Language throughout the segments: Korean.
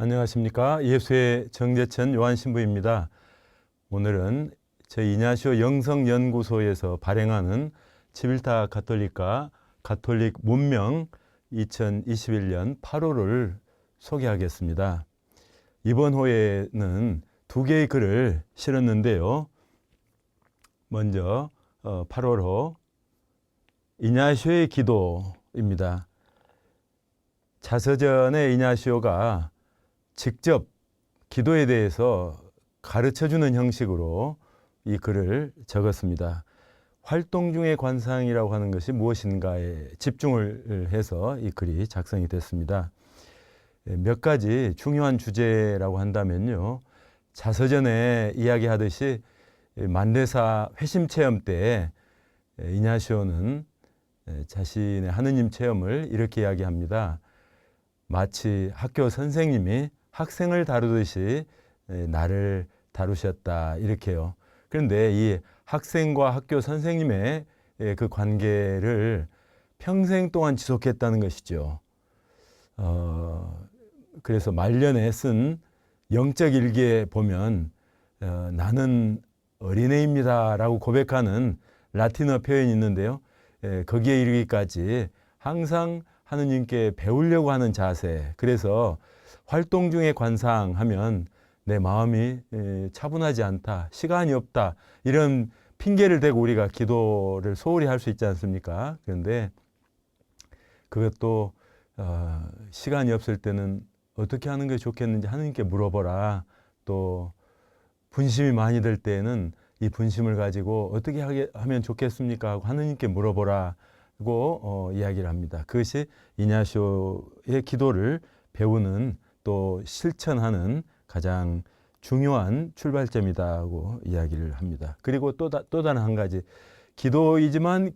안녕하십니까. 예수의 정재천 요한신부입니다. 오늘은 저희 이냐시오 영성연구소에서 발행하는 치빌타 가톨릭과 가톨릭 문명 2021년 8호를 소개하겠습니다. 이번 호에는 두 개의 글을 실었는데요. 먼저 8월호 이냐시오의 기도입니다. 자서전의 이냐시오가 직접 기도에 대해서 가르쳐주는 형식으로 이 글을 적었습니다. 활동 중의 관상이라고 하는 것이 무엇인가에 집중을 해서 이 글이 작성이 됐습니다. 몇 가지 중요한 주제라고 한다면요. 자서전에 이야기하듯이 만대사 회심 체험 때 이냐시오는 자신의 하느님 체험을 이렇게 이야기합니다. 마치 학교 선생님이 학생을 다루듯이 나를 다루셨다 이렇게요. 그런데 이 학생과 학교 선생님의 그 관계를 평생 동안 지속했다는 것이죠. 그래서 말년에 쓴 영적 일기에 보면 나는 어린애입니다 라고 고백하는 라틴어 표현이 있는데요. 거기에 이르기까지 항상 하느님께 배우려고 하는 자세. 그래서 활동 중에 관상하면 내 마음이 차분하지 않다, 시간이 없다 이런 핑계를 대고 우리가 기도를 소홀히 할 수 있지 않습니까? 그런데 그것도 시간이 없을 때는 어떻게 하는 게 좋겠는지 하느님께 물어보라. 또 분심이 많이 들 때에는 이 분심을 가지고 어떻게 하면 좋겠습니까? 하고 하느님께 물어보라고 이야기를 합니다. 그것이 이냐시오의 기도를 배우는 또 실천하는 가장 중요한 출발점이다고 이야기를 합니다. 그리고 또 다른 한 가지 기도이지만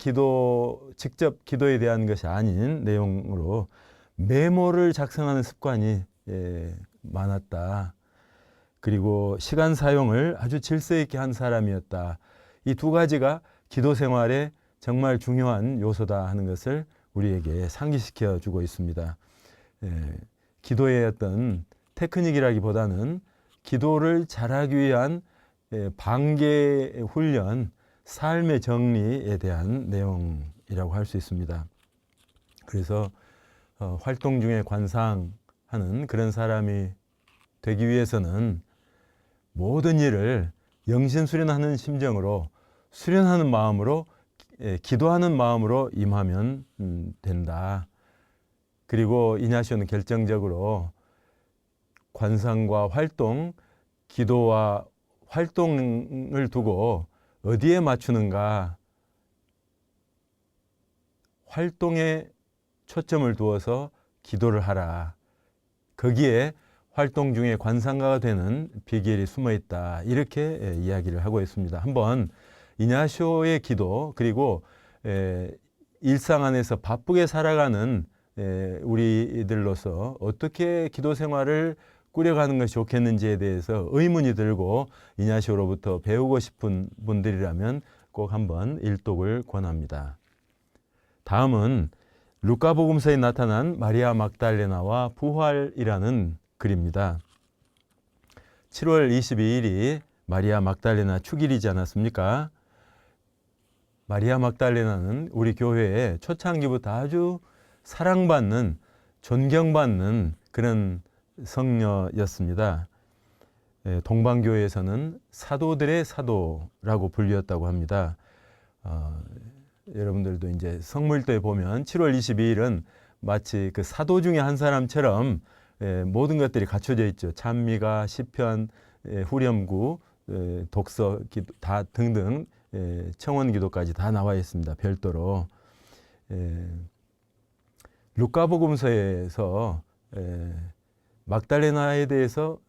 직접 기도에 대한 것이 아닌 내용으로 메모를 작성하는 습관이 많았다. 그리고 시간 사용을 아주 질서 있게 한 사람이었다. 이 두 가지가 기도 생활에 정말 중요한 요소다 하는 것을 우리에게 상기시켜 주고 있습니다. 기도의 어떤 테크닉이라기보다는 기도를 잘하기 위한 방계 훈련, 삶의 정리에 대한 내용이라고 할 수 있습니다. 그래서 활동 중에 관상하는 그런 사람이 되기 위해서는 모든 일을 영신수련하는 심정으로 수련하는 마음으로 기도하는 마음으로 임하면 된다. 그리고 이냐시오는 결정적으로 관상과 활동, 기도와 활동을 두고 어디에 맞추는가? 활동에 초점을 두어서 기도를 하라. 거기에 활동 중에 관상가가 되는 비결이 숨어 있다. 이렇게 이야기를 하고 있습니다. 한번 이냐시오의 기도 그리고 일상 안에서 바쁘게 살아가는 우리들로서 어떻게 기도 생활을 꾸려가는 것이 좋겠는지에 대해서 의문이 들고 이냐시오로부터 배우고 싶은 분들이라면 꼭 한번 일독을 권합니다. 다음은 루카복음서에 나타난 마리아 막달레나와 부활이라는 글입니다. 7월 22일이 마리아 막달레나 축일이지 않았습니까? 마리아 막달레나는 우리 교회에 초창기부터 아주 사랑받는, 존경받는 그런 성녀였습니다. 동방교회에서는 사도들의 사도라고 불렸다고 합니다. 여러분들도 이제 성물도에 보면 7월 22일은 마치 그 사도 중에 한 사람처럼 모든 것들이 갖춰져 있죠. 찬미가, 시편, 후렴구, 독서, 기도, 다 등등 청원 기도까지 다 나와 있습니다. 별도로. 루카복음서에서 막달레나에 대해서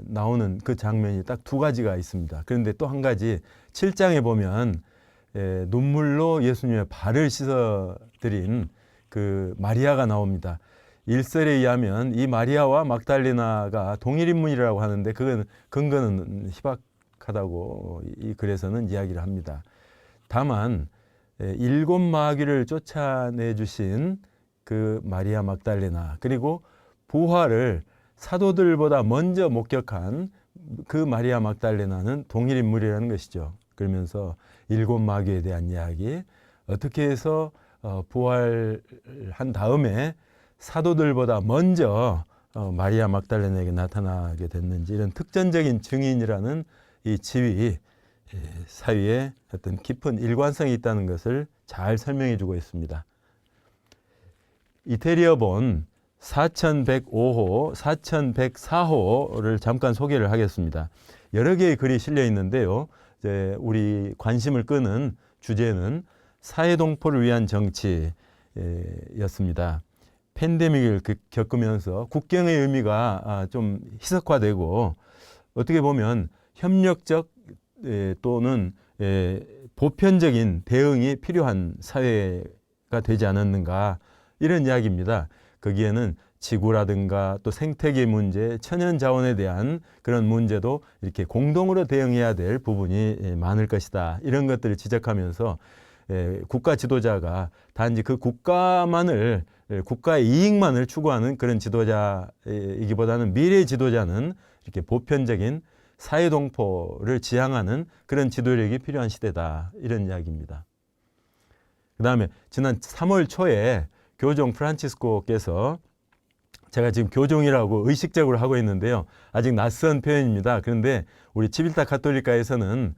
나오는 그 장면이 딱 두 가지가 있습니다. 그런데 또 한 가지 7장에 보면 눈물로 예수님의 발을 씻어드린 그 마리아가 나옵니다. 일설에 의하면 이 마리아와 막달레나가 동일 인물이라고 하는데 그건 근거는 희박하다고 이 글에서는 이야기를 합니다. 다만 일곱 마귀를 쫓아내 주신 그 마리아 막달레나 그리고 부활을 사도들보다 먼저 목격한 그 마리아 막달레나는 동일 인물이라는 것이죠. 그러면서 7 마귀에 대한 이야기, 어떻게 해서 부활한 다음에 사도들보다 먼저 마리아 막달레나에게 나타나게 됐는지, 이런 특전적인 증인이라는 이 지위 사이에 어떤 깊은 일관성이 있다는 것을 잘 설명해 주고 있습니다. 이태리어본 4105호, 4104호를 잠깐 소개를 하겠습니다. 여러 개의 글이 실려 있는데요. 이제 우리 관심을 끄는 주제는 사회동포를 위한 정치였습니다. 팬데믹을 겪으면서 국경의 의미가 좀 희석화되고, 어떻게 보면 협력적 또는 보편적인 대응이 필요한 사회가 되지 않았는가, 이런 이야기입니다. 거기에는 지구라든가 또 생태계 문제, 천연 자원에 대한 그런 문제도 이렇게 공동으로 대응해야 될 부분이 많을 것이다. 이런 것들을 지적하면서 국가 지도자가 단지 그 국가의 이익만을 추구하는 그런 지도자이기보다는, 미래 지도자는 이렇게 보편적인 사회동포를 지향하는 그런 지도력이 필요한 시대다. 이런 이야기입니다. 그 다음에 지난 3월 초에 교종 프란치스코께서, 제가 지금 교종이라고 의식적으로 하고 있는데요. 아직 낯선 표현입니다. 그런데 우리 치빌타 가톨리카에서는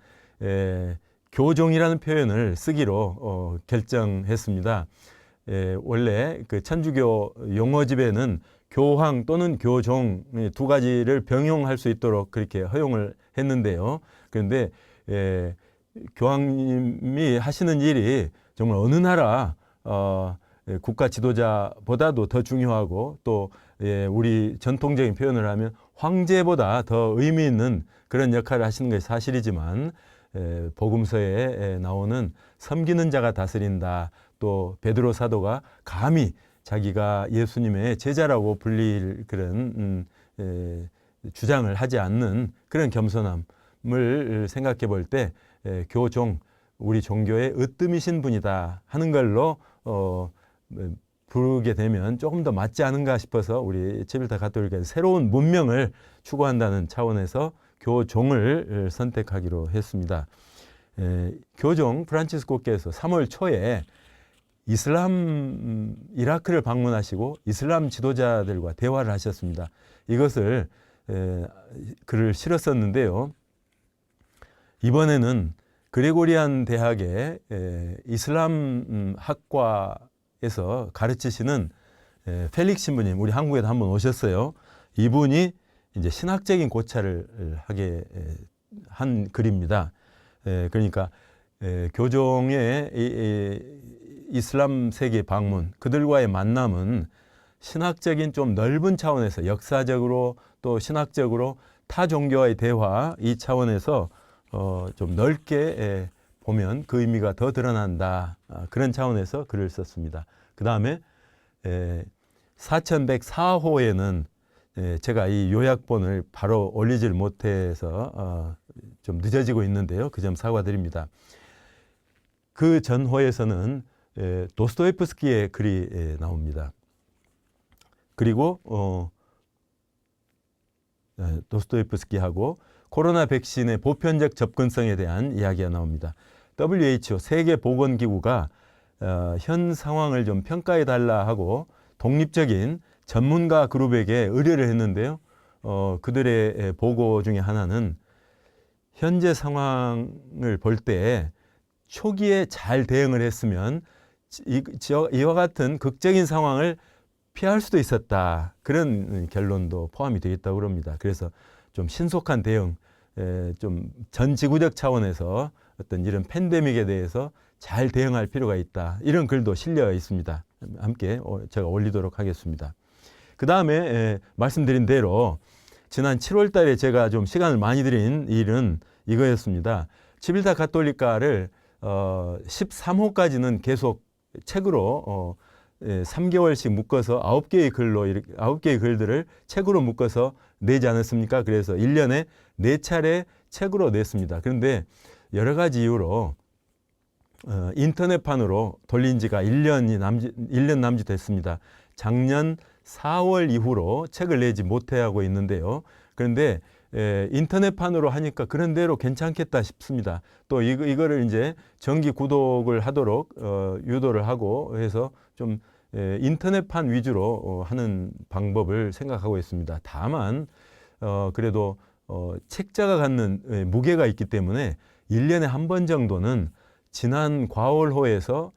교종이라는 표현을 쓰기로 결정했습니다. 원래 그 천주교 용어집에는 교황 또는 교종 두 가지를 병용할 수 있도록 그렇게 허용을 했는데요. 그런데 교황님이 하시는 일이 정말 어느 나라 국가 지도자보다도 더 중요하고, 또 우리 전통적인 표현을 하면 황제보다 더 의미 있는 그런 역할을 하시는 것이 사실이지만, 복음서에 나오는 섬기는 자가 다스린다, 또 베드로 사도가 감히 자기가 예수님의 제자라고 불릴 그런 주장을 하지 않는 그런 겸손함을 생각해 볼 때, 교종, 우리 종교의 으뜸이신 분이다 하는 걸로 부르게 되면 조금 더 맞지 않은가 싶어서, 우리 치빌타 가톨릭에서 새로운 문명을 추구한다는 차원에서 교종을 선택하기로 했습니다. 교종 프란치스코께서 3월 초에 이라크를 방문하시고 이슬람 지도자들과 대화를 하셨습니다. 이것을 글을 실었었는데요. 이번에는 그레고리안 대학의 이슬람 학과에서 가르치시는 펠릭 신부님, 우리 한국에도 한번 오셨어요. 이분이 이제 신학적인 고찰을 하게 한 글입니다. 그러니까 교종의 이슬람 세계 방문, 그들과의 만남은 신학적인 좀 넓은 차원에서, 역사적으로 또 신학적으로 타 종교와의 대화, 이 차원에서 좀 넓게 보면 그 의미가 더 드러난다. 그런 차원에서 글을 썼습니다. 그 다음에 4104호에는 제가 이 요약본을 바로 올리질 못해서 좀 늦어지고 있는데요. 그 점 사과드립니다. 그 전호에서는 도스토옙스키의 글이 나옵니다. 그리고 도스토옙스키하고 코로나 백신의 보편적 접근성에 대한 이야기가 나옵니다. WHO, 세계보건기구가 현 상황을 좀 평가해달라 하고 독립적인 전문가 그룹에게 의뢰를 했는데요. 그들의 보고 중에 하나는 현재 상황을 볼 때 초기에 잘 대응을 했으면 이와 같은 극적인 상황을 피할 수도 있었다. 그런 결론도 포함이 되어 있다고 합니다. 그래서 좀 신속한 대응, 좀 전 지구적 차원에서 어떤 이런 팬데믹에 대해서 잘 대응할 필요가 있다. 이런 글도 실려 있습니다. 함께 제가 올리도록 하겠습니다. 그 다음에 말씀드린 대로 지난 7월 달에 제가 좀 시간을 많이 들인 일은 이거였습니다. 치빌타 가톨리카를 13호까지는 계속 책으로 3개월씩 묶어서 9개의 글들을 책으로 묶어서 내지 않았습니까? 그래서 1년에 4차례 책으로 냈습니다. 그런데 여러 가지 이유로 인터넷판으로 돌린 지가 1년 남짓 됐습니다. 작년 4월 이후로 책을 내지 못하고 있는데요. 그런데 인터넷판으로 하니까 그런 대로 괜찮겠다 싶습니다. 또 이거를 이제 정기 구독을 하도록 유도를 하고 해서 좀 인터넷판 위주로 하는 방법을 생각하고 있습니다. 다만 그래도 책자가 갖는 무게가 있기 때문에 1년에 한 번 정도는 지난 과월호에서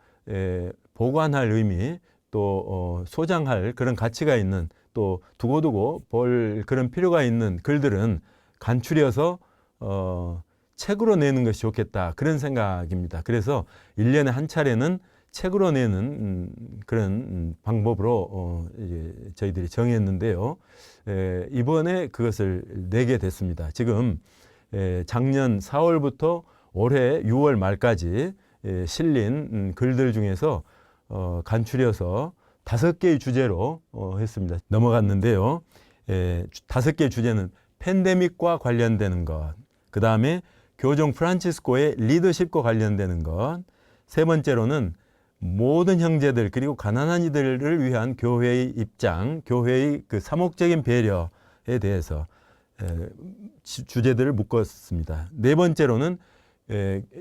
보관할 의미 또 소장할 그런 가치가 있는 또 두고두고 볼 그런 필요가 있는 글들은 간추려서 책으로 내는 것이 좋겠다 그런 생각입니다. 그래서 1년에 한 차례는 책으로 내는 그런 방법으로 이제 저희들이 정했는데요. 이번에 그것을 내게 됐습니다. 지금 작년 4월부터 올해 6월 말까지 실린 글들 중에서 간추려서 5개의 주제로 했습니다. 넘어갔는데요. 5개의 주제는 팬데믹과 관련되는 것, 그 다음에 교종 프란치스코의 리더십과 관련되는 것, 세 번째로는 모든 형제들 그리고 가난한 이들을 위한 교회의 입장, 교회의 그 사목적인 배려에 대해서 주제들을 묶었습니다. 네 번째로는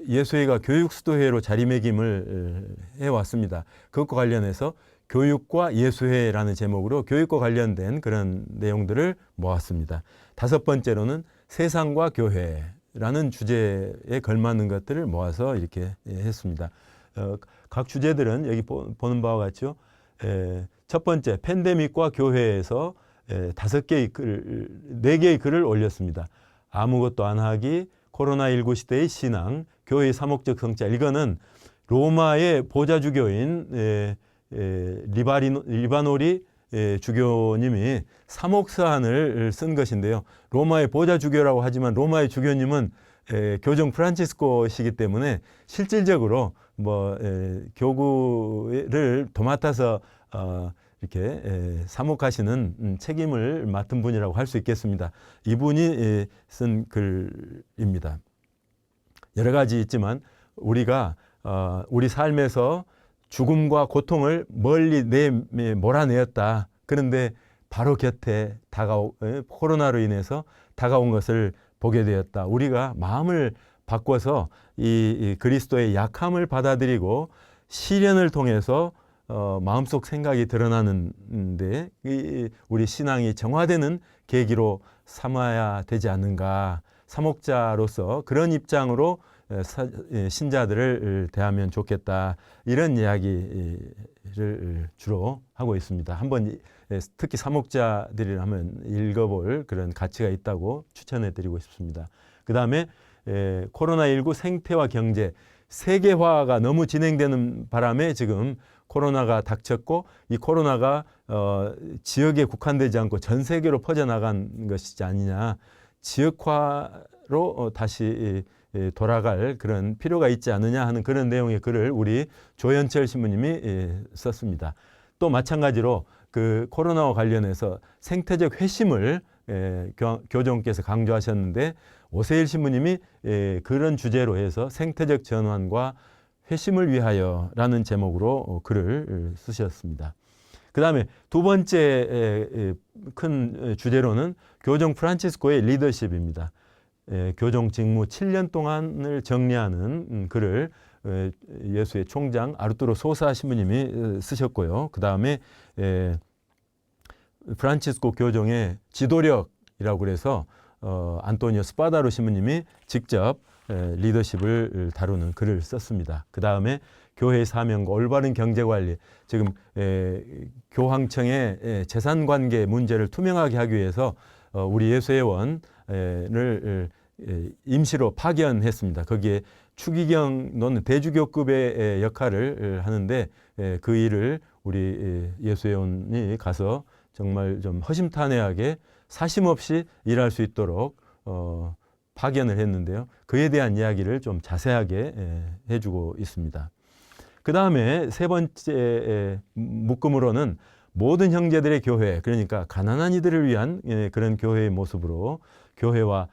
예수회가 교육수도회로 자리매김을 해왔습니다. 그것과 관련해서 교육과 예수회라는 제목으로 교육과 관련된 그런 내용들을 모았습니다. 다섯 번째로는 세상과 교회라는 주제에 걸맞는 것들을 모아서 이렇게 했습니다. 각 주제들은 여기 보는 바와 같죠. 첫 번째, 팬데믹과 교회에서 5개의 글, 4개의 글을 올렸습니다. 아무것도 안 하기, 코로나19 시대의 신앙, 교회의 사목적 성찰. 이거는 로마의 보좌주교인 리바노리 주교님이 사목서한을 쓴 것인데요. 로마의 보좌주교라고 하지만 로마의 주교님은 교종 프란치스코시기 때문에 실질적으로 교구를 도맡아서 이렇게 사목하시는 책임을 맡은 분이라고 할 수 있겠습니다. 이분이 쓴 글입니다. 여러 가지 있지만 우리가 우리 삶에서 죽음과 고통을 멀리 몰아내었다. 그런데 바로 곁에 코로나로 인해서 다가온 것을 보게 되었다. 우리가 마음을 바꿔서 이 그리스도의 약함을 받아들이고 시련을 통해서 마음속 생각이 드러나는데 우리 신앙이 정화되는 계기로 삼아야 되지 않는가. 사목자로서 그런 입장으로 신자들을 대하면 좋겠다. 이런 이야기를 주로 하고 있습니다. 한번 특히 사목자들이 하면 읽어볼 그런 가치가 있다고 추천해 드리고 싶습니다. 그 다음에 코로나19 생태와 경제, 세계화가 너무 진행되는 바람에 지금 코로나가 닥쳤고 이 코로나가 지역에 국한되지 않고 전 세계로 퍼져나간 것이지 아니냐. 지역화로 다시 돌아갈 그런 필요가 있지 않느냐 하는 그런 내용의 글을 우리 조현철 신부님이 썼습니다. 또 마찬가지로 그 코로나와 관련해서 생태적 회심을 교종께서 강조하셨는데 오세일 신부님이 그런 주제로 해서 생태적 전환과 회심을 위하여라는 제목으로 글을 쓰셨습니다. 그 다음에 두 번째 큰 주제로는 교종 프란치스코의 리더십입니다. 교종 직무 7년 동안을 정리하는 글을 예수의 총장 아르투로 소사 신부님이 쓰셨고요. 그 다음에 프란치스코 교종의 지도력이라고 그래서 안토니오 스파다로 신부님이 직접 리더십을 다루는 글을 썼습니다. 그 다음에 교회의 사명과 올바른 경제관리, 지금 교황청의 재산관계 문제를 투명하게 하기 위해서 우리 예수회원을 임시로 파견했습니다. 거기에 추기경 너는 대주교급의 역할을 하는데 그 일을 우리 예수회원이 가서 정말 좀 허심탄회하게 사심없이 일할 수 있도록 파견을 했는데요. 그에 대한 이야기를 좀 자세하게 해주고 있습니다. 그 다음에 세 번째 묶음으로는 모든 형제들의 교회, 그러니까 가난한 이들을 위한 그런 교회의 모습으로 교회와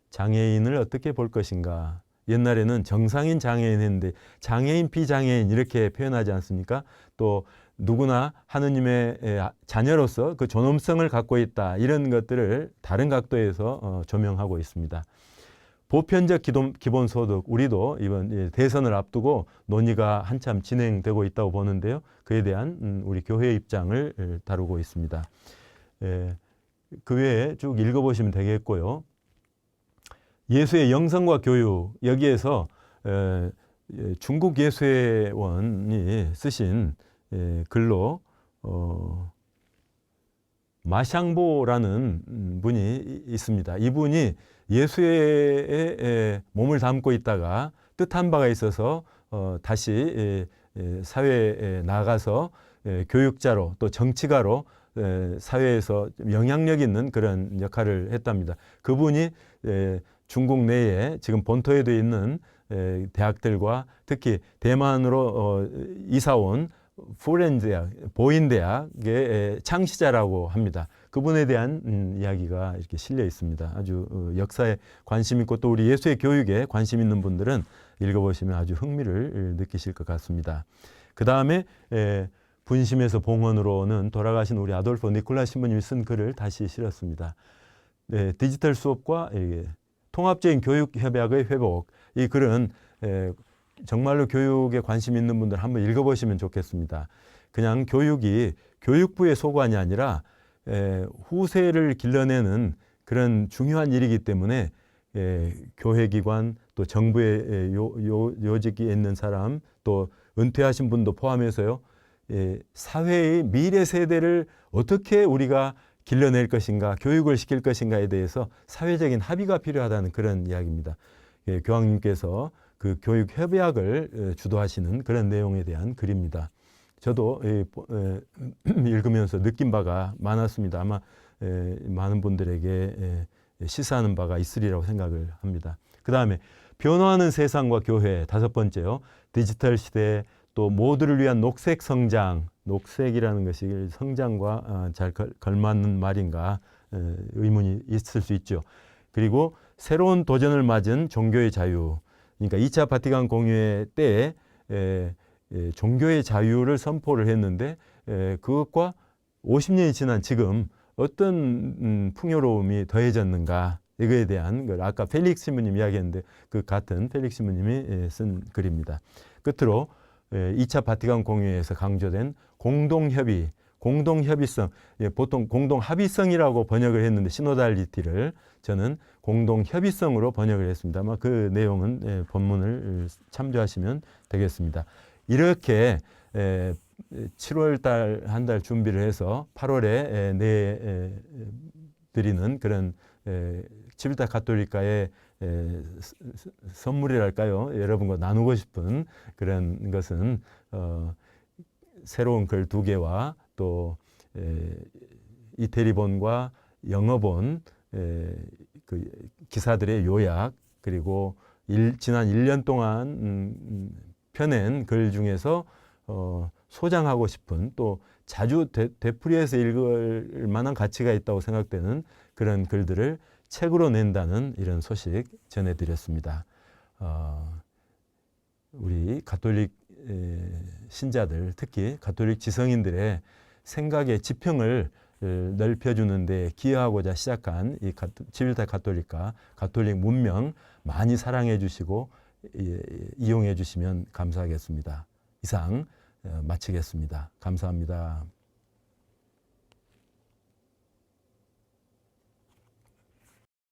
장애인을 어떻게 볼 것인가. 옛날에는 정상인 장애인 했는데 장애인 비장애인 이렇게 표현하지 않습니까? 또 누구나 하느님의 자녀로서 그 존엄성을 갖고 있다. 이런 것들을 다른 각도에서 조명하고 있습니다. 보편적 기본소득, 우리도 이번 대선을 앞두고 논의가 한참 진행되고 있다고 보는데요. 그에 대한 우리 교회의 입장을 다루고 있습니다. 그 외에 쭉 읽어보시면 되겠고요. 예수의 영성과 교육, 여기에서 중국 예수회원이 쓰신 글로 마샹보라는 분이 있습니다. 이분이 예수의 몸을 담고 있다가 뜻한 바가 있어서 다시 사회에 나가서 교육자로 또 정치가로 사회에서 영향력 있는 그런 역할을 했답니다. 그분이 중국 내에 지금 본토에도 있는 대학들과 특히 대만으로 이사 온 포렌대학, 보인대학의 창시자라고 합니다. 그분에 대한 이야기가 이렇게 실려 있습니다. 아주 역사에 관심 있고 또 우리 예수의 교육에 관심 있는 분들은 읽어보시면 아주 흥미를 느끼실 것 같습니다. 그 다음에 분심에서 봉헌으로는 돌아가신 우리 아돌포 니콜라 신부님이 쓴 글을 다시 실었습니다. 디지털 수업과 통합적인 교육 협약의 회복. 이 글은 정말로 교육에 관심 있는 분들 한번 읽어보시면 좋겠습니다. 그냥 교육이 교육부의 소관이 아니라 후세를 길러내는 그런 중요한 일이기 때문에 교회기관 또 정부의 요직에 있는 사람 또 은퇴하신 분도 포함해서요. 사회의 미래 세대를 어떻게 우리가 길러낼 것인가, 교육을 시킬 것인가에 대해서 사회적인 합의가 필요하다는 그런 이야기입니다. 교황님께서 그 교육 협약을 주도하시는 그런 내용에 대한 글입니다. 저도 읽으면서 느낀 바가 많았습니다. 아마 많은 분들에게 시사하는 바가 있으리라고 생각을 합니다. 그 다음에 변화하는 세상과 교회, 다섯 번째요. 디지털 시대, 또 모두를 위한 녹색 성장, 녹색이라는 것이 성장과 잘 걸맞는 말인가 의문이 있을 수 있죠. 그리고 새로운 도전을 맞은 종교의 자유, 그러니까 2차 바티칸 공유회 때 종교의 자유를 선포를 했는데 그것과 50년이 지난 지금 어떤 풍요로움이 더해졌는가 이거에 대한 걸 아까 펠릭스 신부님 이야기했는데 그 같은 펠릭스 신부님이 쓴 글입니다. 끝으로 2차 바티칸 공유회에서 강조된 공동협의, 공동협의성, 보통 공동합의성이라고 번역을 했는데 시노달리티를 저는 공동협의성으로 번역을 했습니다. 아마 그 내용은 본문을 참조하시면 되겠습니다. 이렇게 7월 달 한 달 준비를 해서 8월에 내드리는 그런 치빌타 가톨리카의 선물이랄까요? 여러분과 나누고 싶은 그런 것은 새로운 글 2개와 또 이태리본과 영어본 그 기사들의 요약 그리고 지난 1년 동안 펴낸 글 중에서 소장하고 싶은 또 자주 되풀이해서 읽을 만한 가치가 있다고 생각되는 그런 글들을 책으로 낸다는 이런 소식 전해드렸습니다. 우리 가톨릭 신자들, 특히 가톨릭 지성인들의 생각의 지평을 넓혀주는 데 기여하고자 시작한 이 치빌타 가톨리카, 가톨릭 문명 많이 사랑해 주시고 이용해 주시면 감사하겠습니다. 이상 마치겠습니다. 감사합니다.